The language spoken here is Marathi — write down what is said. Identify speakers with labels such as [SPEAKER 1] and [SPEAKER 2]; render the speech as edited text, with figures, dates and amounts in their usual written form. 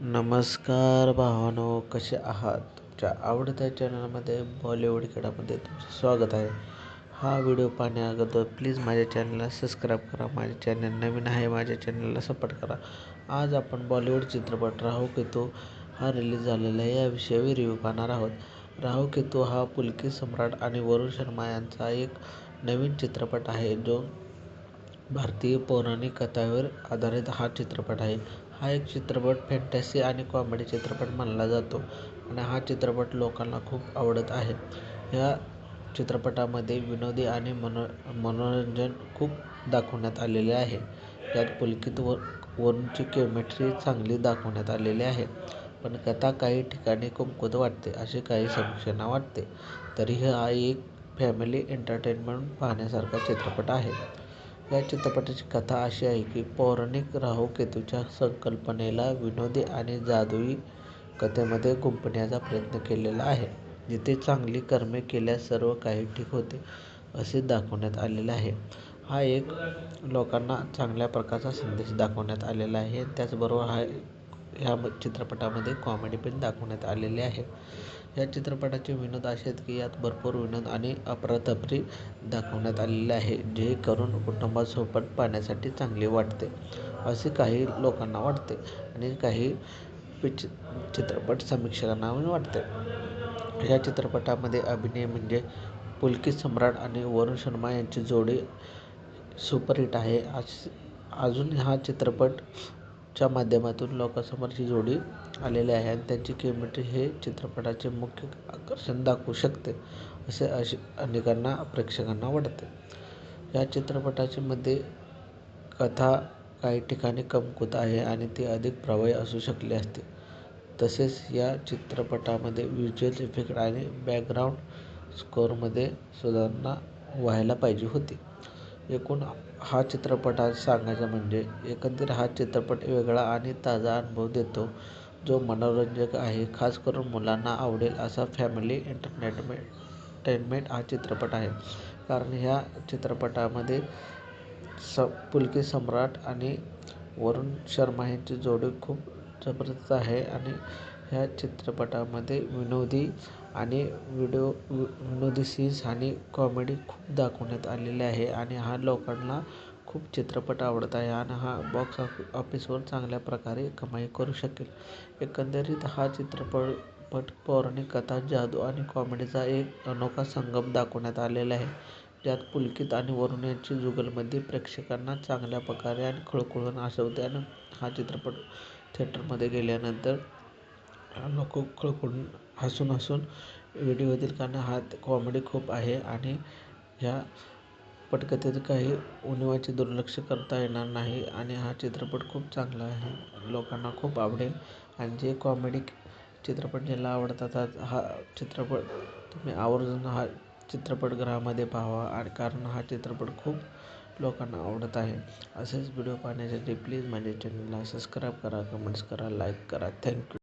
[SPEAKER 1] नमस्कार भावानो, कसे आहात? तुमच्या आवडत्या चॅनलमध्ये बॉलिवूड खेळामध्ये तुमचं स्वागत आहे. हा व्हिडिओ पाहण्याअगोदर प्लीज माझ्या चॅनलला सबस्क्राईब करा. माझे चॅनल नवीन आहे, माझ्या चॅनलला सपोर्ट करा. आज आपण बॉलिवूड चित्रपट राहू केतू हा रिलीज झालेला आहे याविषयी रिव्ह्यू पाहणार आहोत. राहू केतू हा पुलकित सम्राट आणि वरुण शर्मा यांचा एक नवीन चित्रपट आहे, जो भारतीय पौराणिक कथांवर आधारित हा चित्रपट आहे. हा एक चित्रपट फॅन्टसी आणि कॉमेडी चित्रपट मानला जातो आणि हा चित्रपट लोकांना खूप आवडत आहे. या चित्रपटामध्ये विनोदी आणि मनोरंजन खूप दाखवण्यात आलेले आहे. यात पुलकित व वरुणची केमिस्ट्री चांगली दाखवण्यात आलेली आहे, पण कथा काही ठिकाणी कमकुवत वाटते, असे काही समीक्षकांना वाटते. तरीही हा एक फॅमिली एंटरटेनमेंट पाहण्यासारखा चित्रपट आहे. या चित्रपटाची कथा अशी आहे की पौराणिक राहू केतूच्या संकल्पनेला विनोदी आणि जादुई कथेमध्ये गुंफण्याचा प्रयत्न केलेला आहे. जिथे चांगली कर्मे केल्यास सर्व काही ठीक होते, असे दाखवण्यात आलेले आहे. हा एक लोकांना चांगल्या प्रकारचा संदेश दाखवण्यात आलेला आहे. त्याचबरोबर ह्या चित्रपटामध्ये कॉमेडी पण दाखवण्यात आलेली आहे. या चित्रपटाचे विनोद असे आहेत की यात भरपूर विनोद आणि अफरातफरी दाखवण्यात आलेले आहे, जे करून कुटुंबासोबत पाहण्यासाठी चांगले वाटते, असे काही लोकांना वाटते आणि काही चित्रपट समीक्षकांना वाटते. या चित्रपटामध्ये अभिनय म्हणजे पुलकित सम्राट आणि वरुण शर्मा यांची जोडी सुपरहिट आहे. अजून हा चित्रपटच्या माध्यमातून लोकांसमोरची जोडी आलेली आहे आणि त्यांची केमिस्ट्री हे चित्रपटाचे मुख्य आकर्षण दाखवू शकते, असे अनेकांना प्रेक्षकांना वाटते. या चित्रपटाची मध्ये कथा काही ठिकाणी कमकुवत आहे आणि ती अधिक प्रभावी असू शकली असती. तसेच या चित्रपटामध्ये व्हिज्युअल इफेक्ट आणि बॅकग्राऊंड स्कोअरमध्ये सुधारणा व्हायला पाहिजे होती. एकूण हा चित्रपट सांगायचं म्हणजे एकंदरीत हा चित्रपट वेगळा आणि ताजा अनुभव देतो, जो मनोरंजक आहे. खास करून मुलांना आवडेल असा फॅमिली एंटरटेनमेंट हा चित्रपट आहे. कारण ह्या चित्रपटामध्ये पुलकित सम्राट आणि वरुण शर्मा यांची जोडी खूप जबरदस्त आहे आणि ह्या चित्रपटामध्ये विनोदी सीन्स आणि कॉमेडी खूप दाखवण्यात आलेले आहे आणि हा लोकांना खूप चित्रपट आवडत आहे आणि हा बॉक्स ऑफिसवर चांगल्या प्रकारे कमाई करू शकेल. एकंदरीत हा चित्रपट पौराणिक कथा, जादू आणि कॉमेडीचा एक अनोखा संगम दाखवण्यात आलेला आहे, ज्यात पुलकित आणि वरुण यांची जुगलबंदी प्रेक्षकांना चांगल्या प्रकारे आणि खळखळून हसवते. आणि हा चित्रपट थिएटरमध्ये गेल्यानंतर लोक खळखळून हसून व्हिडिओ होतील, कारण हा कॉमेडी खूप आहे आणि ह्या पटकथेत काही उणिवांचे दुर्लक्ष करता येणार नाही आणि हा चित्रपट खूप चांगला आहे, लोकांना खूप आवडेल. आणि जे कॉमेडी चित्रपट ज्याला आवडतात, हा चित्रपट तुम्ही आवर्जून हा चित्रपटगृहामध्ये पाहावा, आणि कारण हा चित्रपट खूप लोकांना आवडत आहे. असेच व्हिडिओ पाहण्यासाठी प्लीज माझ्या चॅनलला सबस्क्राईब करा, कमेंट्स करा, लाईक करा. थँक्यू.